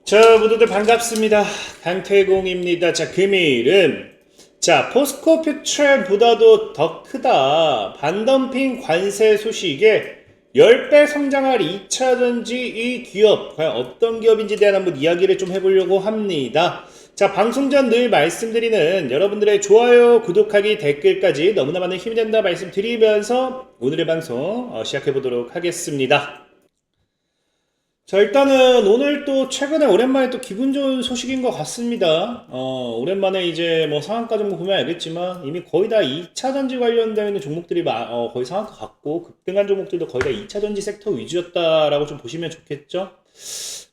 자, 모두들 반갑습니다. 강태공입니다. 자, 금일은 포스코 퓨처보다도 더 크다. 반덤핑 관세 소식에 10배 성장할 2차전지 이 기업, 과연 어떤 기업인지 대한 한번 이야기를 좀 해보려고 합니다. 자, 방송 전 늘 말씀드리는 여러분들의 좋아요, 구독하기, 댓글까지 너무나 많은 힘이 된다 말씀드리면서 오늘의 방송 시작해보도록 하겠습니다. 자, 일단은 오늘 또 최근에 오랜만에 또 기분 좋은 소식인 것 같습니다. 오랜만에 이제 뭐 상한가 정도 보면 알겠지만 이미 거의 다 2차 전지 관련되어 있는 종목들이 거의 상한가 같고 급등한 종목들도 거의 다 2차 전지 섹터 위주였다라고 좀 보시면 좋겠죠.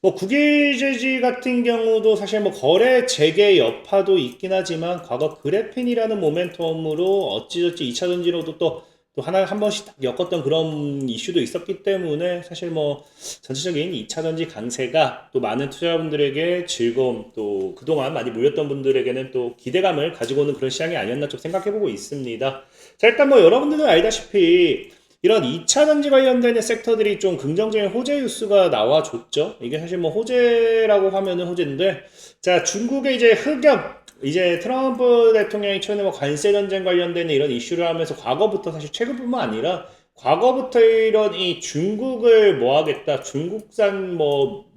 뭐 국일제지 같은 경우도 사실 뭐 거래 재개 여파도 있긴 하지만 과거 그래핀이라는 모멘텀으로 어찌저찌 2차 전지로도 또 한 번씩 딱 엮었던 그런 이슈도 있었기 때문에 사실 뭐 전체적인 2차 전지 강세가 또 많은 투자자분들에게 즐거움, 또 그동안 많이 몰렸던 분들에게는 또 기대감을 가지고 오는 그런 시장이 아니었나 좀 생각해보고 있습니다. 자, 일단 뭐 여러분들도 알다시피 이런 2차 전지 관련된 섹터들이 좀 긍정적인 호재 뉴스가 나와줬죠. 이게 사실 뭐 호재라고 하면은 호재인데, 자, 중국의 이제 흑연, 이제 트럼프 대통령이 최근에 뭐 관세 전쟁 관련된 이런 이슈를 하면서 과거부터, 사실 최근뿐만 아니라 과거부터 이런 이 중국을 뭐 하겠다, 중국산 뭐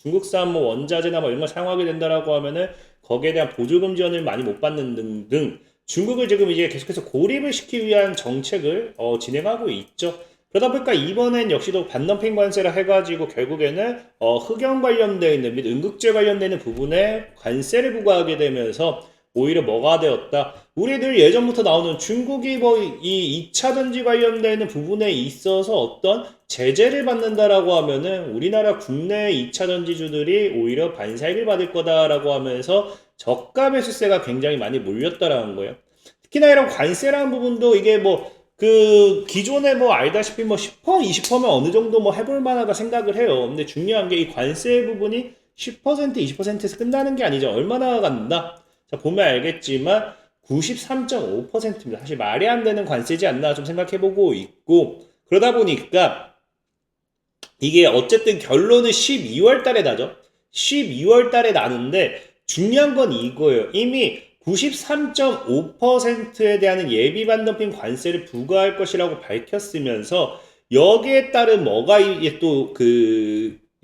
원자재나 뭐 이런 걸 사용하게 된다라고 하면은 거기에 대한 보조금 지원을 많이 못 받는 등등 중국을 지금 이제 계속해서 고립을 시키기 위한 정책을 진행하고 있죠. 그러다 보니까 이번엔 역시도 반덤핑 관세를 해가지고 결국에는 흑연 관련되어 있는 및 응급제 관련되는 부분에 관세를 부과하게 되면서 오히려 뭐가 되었다. 우리들 예전부터 나오는 중국이 뭐 이 2차 전지 관련되는 부분에 있어서 어떤 제재를 받는다라고 하면은 우리나라 국내 2차 전지주들이 오히려 반사익을 받을 거다라고 하면서 저가 매수세가 굉장히 많이 몰렸다라는 거예요. 특히나 이런 관세라는 부분도 이게 뭐 기존에 뭐 알다시피 뭐 10%, 20%면 어느 정도 뭐 해볼 만하다 생각을 해요. 근데 중요한 게 이 관세 부분이 10%, 20%에서 끝나는 게 아니죠. 얼마나 간다? 자, 보면 알겠지만 93.5%입니다. 사실 말이 안 되는 관세지 않나 좀 생각해보고 있고, 그러다 보니까 이게 어쨌든 결론은 12월 달에 나죠. 12월 달에 나는데 중요한 건 이거예요. 이미 93.5%에 대한 예비 반덤핑 관세를 부과할 것이라고 밝혔으면서 여기에 따른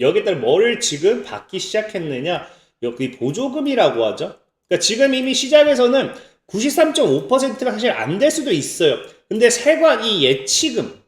여기에 따른 뭐를 지금 받기 시작했느냐? 여기 보조금이라고 하죠. 그러니까 지금 이미 시장에서는 93.5%가 사실 안 될 수도 있어요. 근데 세관 이 예치금,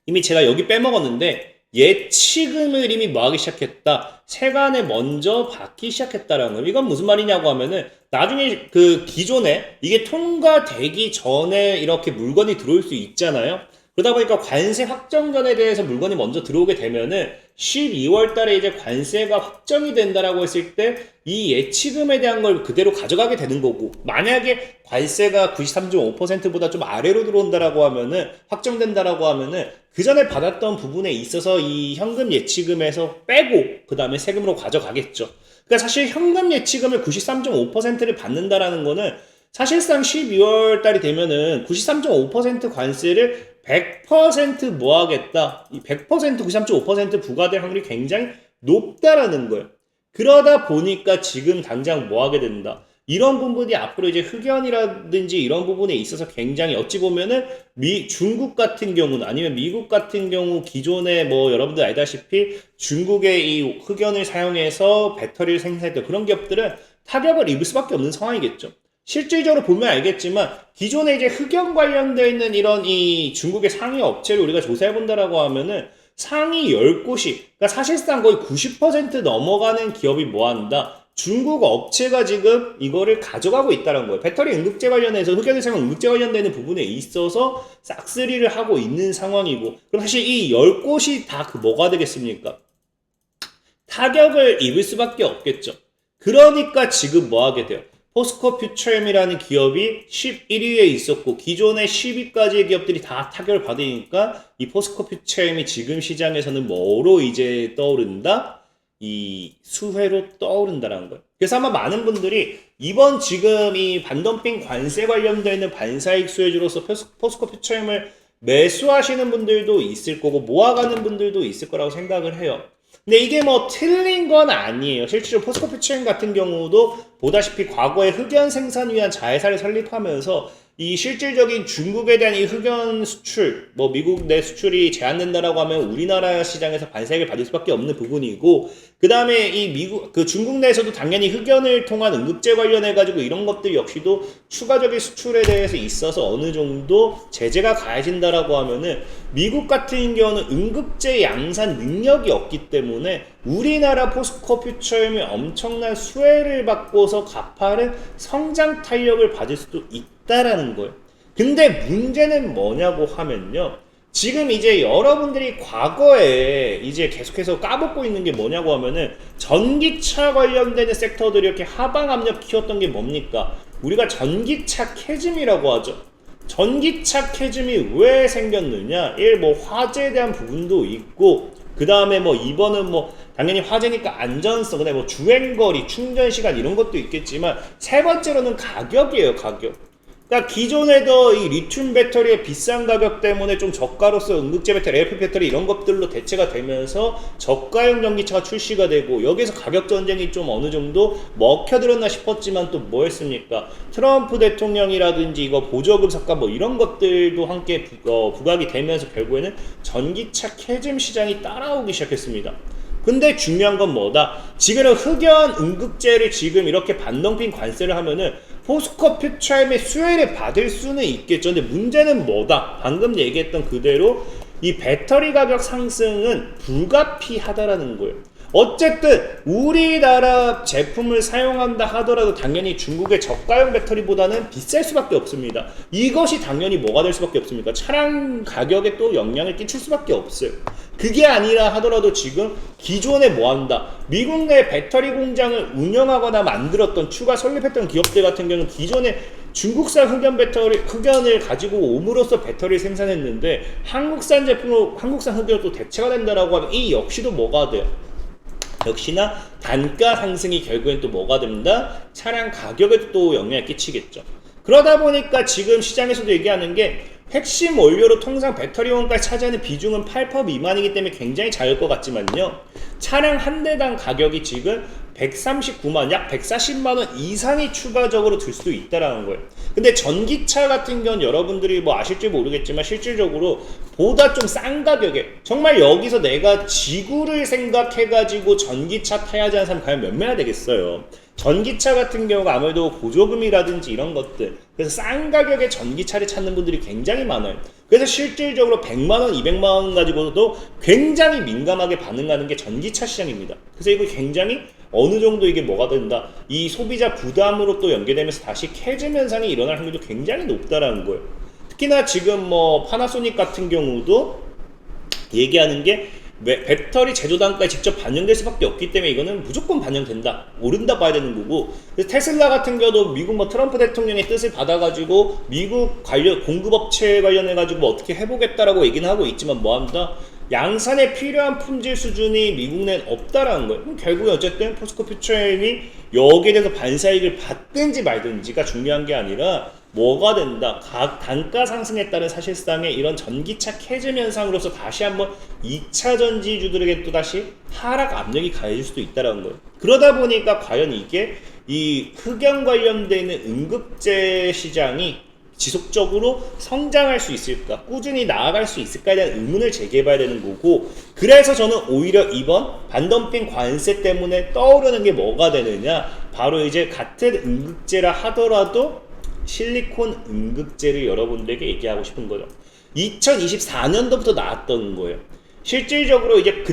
이미 제가 여기 빼먹었는데 예치금을 이미 뭐 하기 시작했다. 세관에 먼저 받기 시작했다라는 거예요. 이건 무슨 말이냐고 하면은 나중에 기존에 이게 통과되기 전에 이렇게 물건이 들어올 수 있잖아요. 그러다 보니까 관세 확정전에 대해서 물건이 먼저 들어오게 되면은 12월 달에 이제 관세가 확정이 된다라고 했을 때 이 예치금에 대한 걸 그대로 가져가게 되는 거고, 만약에 관세가 93.5%보다 좀 아래로 들어온다라고 하면은, 확정된다라고 하면은 그 전에 받았던 부분에 있어서 이 현금 예치금에서 빼고 그 다음에 세금으로 가져가겠죠. 그러니까 사실 현금 예치금을 93.5%를 받는다라는 거는 사실상 12월 달이 되면은 93.5% 관세를 100% 뭐 하겠다. 이 100% 93.5% 부과될 확률이 굉장히 높다라는 거예요. 그러다 보니까 지금 당장 뭐 하게 된다. 이런 부분이 앞으로 이제 흑연이라든지 이런 부분에 있어서 굉장히 어찌 보면은 중국 같은 경우는 아니면 미국 같은 경우 기존에 뭐 여러분들 알다시피 중국의 이 흑연을 사용해서 배터리를 생산했던 그런 기업들은 타격을 입을 수밖에 없는 상황이겠죠. 실질적으로 보면 알겠지만 기존에 이제 흑연 관련되어 있는 이런 이 중국의 상위 업체를 우리가 조사해 본다라고 하면은 상위 10곳이, 그러니까 사실상 거의 90% 넘어가는 기업이 뭐 한다? 중국 업체가 지금 이거를 가져가고 있다는 거예요. 배터리 응급제 관련해서 흑연을 사용 응급제 관련되는 부분에 있어서 싹쓸이를 하고 있는 상황이고, 그럼 사실 이 10곳이 다 뭐가 되겠습니까? 타격을 입을 수밖에 없겠죠. 그러니까 지금 뭐 하게 돼요? 포스코 퓨처엠이라는 기업이 11위에 있었고 기존의 10위까지의 기업들이 다 타격을 받으니까 이 포스코 퓨처엠이 지금 시장에서는 뭐로 이제 떠오른다? 이 수혜로 떠오른다는 거예요. 그래서 아마 많은 분들이 이번 지금 이 반덤핑 관세 관련되어 있는 반사익 수혜주로서 포스코 퓨처엠을 매수하시는 분들도 있을 거고 모아가는 분들도 있을 거라고 생각을 해요. 근데 이게 뭐 틀린 건 아니에요. 실제로 포스코 퓨처엠 같은 경우도 보다시피 과거에 흑연 생산 위한 자회사를 설립하면서 이 실질적인 중국에 대한 이 흑연 수출, 뭐 미국 내 수출이 제한된다라고 하면 우리나라 시장에서 반세를 받을 수밖에 없는 부분이고, 그 다음에 이 미국, 그 중국 내에서도 당연히 흑연을 통한 응급제 관련해가지고 이런 것들 역시도 추가적인 수출에 대해서 있어서 어느 정도 제재가 가해진다라고 하면은 미국 같은 경우는 응급제 양산 능력이 없기 때문에 우리나라 포스코 퓨처엠이 엄청난 수혜를 받고서 가파른 성장 탄력을 받을 수도 있다라는 거예요. 근데 문제는 뭐냐고 하면요. 지금 이제 여러분들이 과거에 이제 계속해서 까먹고 있는 게 뭐냐고 하면은 전기차 관련되는 섹터들이 이렇게 하방 압력 키웠던 게 뭡니까? 우리가 전기차 캐즘이라고 하죠. 전기차 캐즘이 왜 생겼느냐? 뭐 화재에 대한 부분도 있고, 그 다음에 뭐 2번은 뭐 당연히 화재니까 안전성, 그다음에 뭐 주행거리, 충전시간 이런 것도 있겠지만, 세 번째로는 가격이에요, 가격. 그러니까 기존에도 이 리튬 배터리의 비싼 가격 때문에 좀 저가로서 응급제 배터리, LFP 배터리 이런 것들로 대체가 되면서 저가형 전기차가 출시가 되고, 여기서 가격 전쟁이 좀 어느 정도 먹혀들었나 싶었지만 또 뭐했습니까? 트럼프 대통령이라든지 이거 보조금 삭감 뭐 이런 것들도 함께 부각이 되면서 결국에는 전기차 캐즘 시장이 따라오기 시작했습니다. 근데 중요한 건 뭐다? 지금은 흑연 응급제를 지금 이렇게 반덤핑 관세를 하면은 포스코 퓨처엠의 수혜를 받을 수는 있겠죠. 근데 문제는 뭐다? 방금 얘기했던 그대로 이 배터리 가격 상승은 불가피하다라는 거예요. 어쨌든 우리나라 제품을 사용한다 하더라도 당연히 중국의 저가형 배터리보다는 비쌀 수밖에 없습니다. 이것이 당연히 뭐가 될 수밖에 없습니까? 차량 가격에 또 영향을 끼칠 수밖에 없어요. 그게 아니라 하더라도 지금 기존에 뭐한다? 미국 내 배터리 공장을 운영하거나 만들었던 추가 설립했던 기업들 같은 경우는 기존에 중국산 흑연을 가지고 옴으로써 배터리를 생산했는데 한국산 제품으로 한국산 흑연으로 또 대체가 된다라고 하면 이 역시도 뭐가 돼요? 역시나 단가 상승이 결국엔 또 뭐가 됩니다? 차량 가격에도 또 영향을 끼치겠죠. 그러다 보니까 지금 시장에서도 얘기하는 게 핵심 원료로 통상 배터리 원가를 차지하는 비중은 8% 미만이기 때문에 굉장히 작을 것 같지만요. 차량 한 대당 가격이 지금 139만, 약 140만 원 이상이 추가적으로 들 수도 있다라는 거예요. 근데 전기차 같은 경우는 여러분들이 뭐 아실지 모르겠지만 실질적으로 보다 좀 싼 가격에, 정말 여기서 내가 지구를 생각해가지고 전기차 타야지 하는 사람 과연 몇 명이나 되겠어요. 전기차 같은 경우가 아무래도 보조금이라든지 이런 것들, 그래서 싼 가격에 전기차를 찾는 분들이 굉장히 많아요. 그래서 실질적으로 100만원, 200만원 가지고도 굉장히 민감하게 반응하는 게 전기차 시장입니다. 그래서 이거 굉장히 어느 정도 이게 뭐가 된다, 이 소비자 부담으로 또 연계되면서 다시 캐즘 현상이 일어날 확률도 굉장히 높다라는 거예요. 특히나 지금 뭐 파나소닉 같은 경우도 얘기하는 게 배터리 제조 단가에 직접 반영될 수밖에 없기 때문에 이거는 무조건 반영된다, 오른다 봐야 되는 거고, 그래서 테슬라 같은 경우도 미국 뭐 트럼프 대통령의 뜻을 받아가지고 미국 관련 공급업체 관련해가지고 뭐 어떻게 해보겠다라고 얘기는 하고 있지만 뭐합니다? 양산에 필요한 품질 수준이 미국 내는 없다라는 거예요. 그럼 결국에 어쨌든 포스코 퓨처엠이 여기에 대해서 반사이익을 받든지 말든지가 중요한 게 아니라 뭐가 된다? 단가 상승에 따른 사실상의 이런 전기차 캐즘 현상으로서 다시 한번 2차 전지주들에게 또 다시 하락 압력이 가해질 수도 있다는 거예요. 그러다 보니까 과연 이게 이 흑연 관련되는 응급제 시장이 지속적으로 성장할 수 있을까, 꾸준히 나아갈 수 있을까에 대한 의문을 제기해봐야 되는 거고, 그래서 저는 오히려 이번 반덤핑 관세 때문에 떠오르는 게 뭐가 되느냐, 바로 이제 같은 응급제라 하더라도 실리콘 응급제를 여러분들에게 얘기하고 싶은 거죠. 2024년도부터 나왔던 거예요. 실질적으로 이제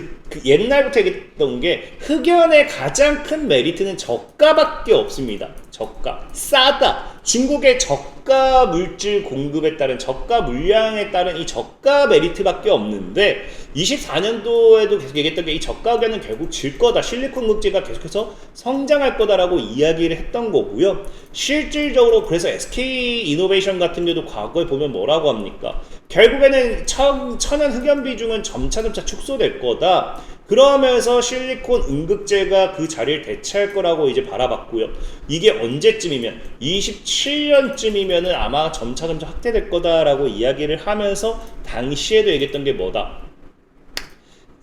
옛날부터 얘기했던 게 흑연의 가장 큰 메리트는 저가밖에 없습니다. 저가, 싸다. 중국의 저가 물질 공급에 따른 저가 물량에 따른 이 저가 메리트밖에 없는데 24년도에도 계속 얘기했던 게 이 저가 흑연은 결국 질 거다. 실리콘 응급제가 계속해서 성장할 거다라고 이야기를 했던 거고요. 실질적으로 그래서 SK 이노베이션 같은 경우도 과거에 보면 뭐라고 합니까? 결국에는 천연 흑연 비중은 점차 축소될 거다. 그러면서 실리콘 응급제가 그 자리를 대체할 거라고 이제 바라봤고요. 이게 언제쯤이면 27년쯤이면은 아마 점차 확대될 거다라고 이야기를 하면서 당시에도 얘기했던 게 뭐다?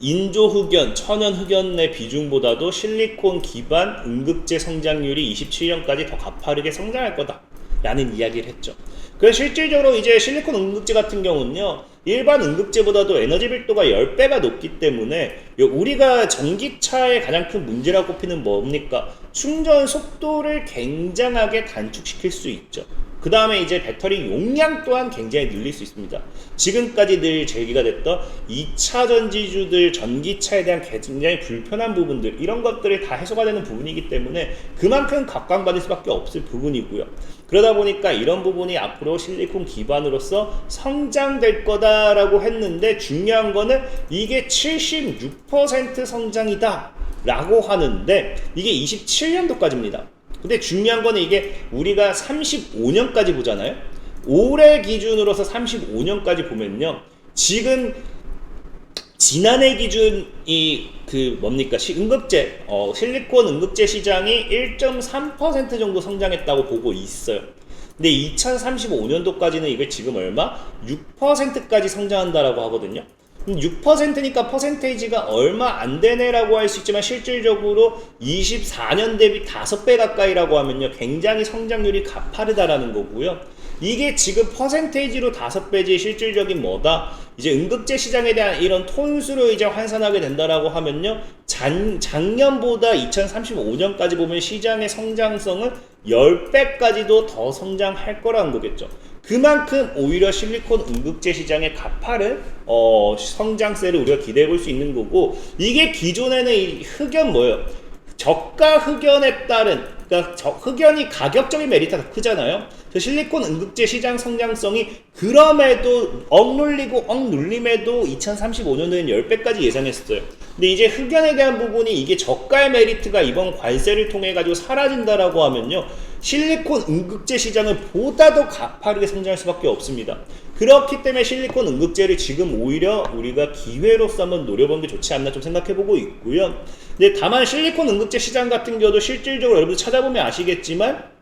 인조흑연, 천연흑연의 비중보다도 실리콘 기반 응급제 성장률이 27년까지 더 가파르게 성장할 거다 라는 이야기를 했죠. 그래서 실질적으로 이제 실리콘 응급제 같은 경우는요, 일반 응급제보다도 에너지 밀도가 10배가 높기 때문에 우리가 전기차의 가장 큰 문제라고 꼽히는 뭡니까? 충전 속도를 굉장하게 단축시킬 수 있죠. 그 다음에 이제 배터리 용량 또한 굉장히 늘릴 수 있습니다. 지금까지 늘 제기가 됐던 2차 전지주들 전기차에 대한 굉장히 불편한 부분들, 이런 것들이 다 해소가 되는 부분이기 때문에 그만큼 각광받을 수밖에 없을 부분이고요. 그러다 보니까 이런 부분이 앞으로 실리콘 기반으로서 성장될 거다라고 했는데, 중요한 거는 이게 76% 성장이다 라고 하는데 이게 27년도까지입니다. 근데 중요한 거는 이게 우리가 35년까지 보잖아요. 올해 기준으로서 35년까지 보면요, 지금 지난해 기준이 뭡니까? 응급제, 실리콘 응급제 시장이 1.3% 정도 성장했다고 보고 있어요. 근데 2035년도까지는 이걸 지금 얼마? 6%까지 성장한다라고 하거든요. 6%니까 퍼센테이지가 얼마 안 되네라고 할 수 있지만, 실질적으로 24년 대비 5배 가까이라고 하면요, 굉장히 성장률이 가파르다라는 거고요. 이게 지금 퍼센테이지로 5배지 실질적인 뭐다? 이제 응급제 시장에 대한 이런 톤수로 이제 환산하게 된다라고 하면요, 작년보다 2035년까지 보면 시장의 성장성은 10배까지도 더 성장할 거라는 거겠죠. 그만큼 오히려 실리콘 응급제 시장의 가파른 성장세를 우리가 기대해 볼 수 있는 거고, 이게 기존에는 이 흑연 뭐예요? 저가 흑연에 따른, 그러니까 흑연이 가격적인 메리트가 더 크잖아요. 저 실리콘 응급제 시장 성장성이 그럼에도 억눌림에도 2035년도에는 10배까지 예상했어요. 근데 이제 흑연에 대한 부분이 이게 저가의 메리트가 이번 관세를 통해 가지고 사라진다라고 하면요, 실리콘 응급제 시장은 보다 더 가파르게 성장할 수밖에 없습니다. 그렇기 때문에 실리콘 응급제를 지금 오히려 우리가 기회로서 한번 노려보는 게 좋지 않나 좀 생각해보고 있고요. 근데 다만 실리콘 응급제 시장 같은 경우도 실질적으로 여러분 찾아보면 아시겠지만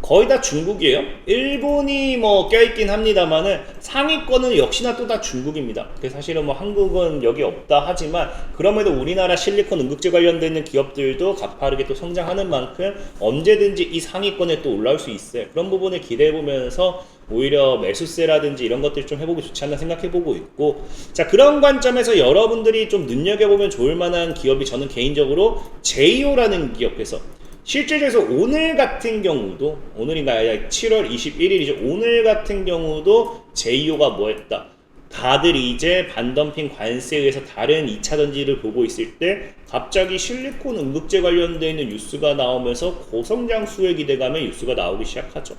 거의 다 중국이에요. 일본이 뭐 껴있긴 합니다만은 상위권은 역시나 또 다 중국입니다. 그래서 사실은 뭐 한국은 여기 없다 하지만, 그럼에도 우리나라 실리콘 응급제 관련돼 있는 기업들도 가파르게 또 성장하는 만큼 언제든지 이 상위권에 또 올라올 수 있어요. 그런 부분을 기대해 보면서 오히려 매수세라든지 이런 것들 좀 해보기 좋지 않나 생각해 보고 있고, 자, 그런 관점에서 여러분들이 좀 눈여겨보면 좋을 만한 기업이, 저는 개인적으로 제이오라는 기업에서 실질적으로 오늘 같은 경우도, 오늘인가요? 7월 21일이죠. 오늘 같은 경우도 제이오가 뭐 했다? 다들 이제 반덤핑 관세에 의해서 다른 2차 전지를 보고 있을 때 갑자기 실리콘 응급제 관련되어 있는 뉴스가 나오면서 고성장 수혜 기대감의 뉴스가 나오기 시작하죠.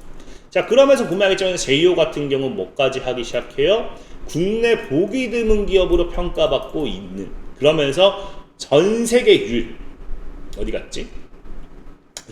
자, 그러면서 보면 알겠지만 제이오 같은 경우는 뭐까지 하기 시작해요? 국내 보기 드문 기업으로 평가받고 있는, 그러면서 전 세계 유일, 어디 갔지?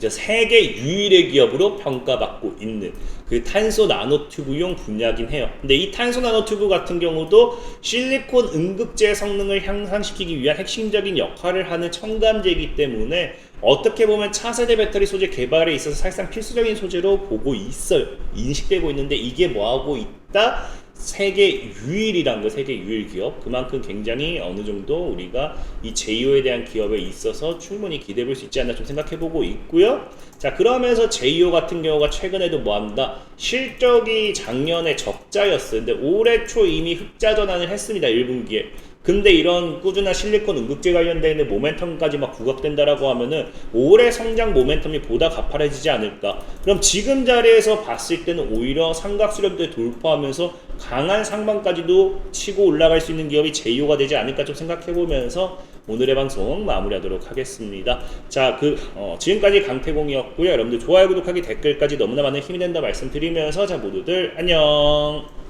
세계 유일의 기업으로 평가받고 있는 그 탄소 나노튜브용 분야긴 해요. 근데 이 탄소 나노튜브 같은 경우도 실리콘 응급제 성능을 향상시키기 위한 핵심적인 역할을 하는 첨가제이기 때문에 어떻게 보면 차세대 배터리 소재 개발에 있어서 사실상 필수적인 소재로 보고 있어요. 인식되고 있는데, 이게 뭐하고 있다? 세계 유일이란 거, 세계 유일 기업. 그만큼 굉장히 어느 정도 우리가 이 제이오에 대한 기업에 있어서 충분히 기대해 볼 수 있지 않나 좀 생각해 보고 있고요. 자, 그러면서 제이오 같은 경우가 최근에도 뭐 한다? 실적이 작년에 적자였어요. 근데 올해 초 이미 흑자 전환을 했습니다. 1분기에. 근데 이런 꾸준한 실리콘 응급제 관련되어 있는 모멘텀까지 막 부각된다라고 하면은 올해 성장 모멘텀이 보다 가파라지지 않을까. 그럼 지금 자리에서 봤을 때는 오히려 삼각수렴대 돌파하면서 강한 상방까지도 치고 올라갈 수 있는 기업이 제이오가 되지 않을까 좀 생각해보면서 오늘의 방송 마무리하도록 하겠습니다. 자, 지금까지 강태공이었고요. 여러분들 좋아요, 구독하기, 댓글까지 너무나 많은 힘이 된다 말씀드리면서, 자, 모두들 안녕.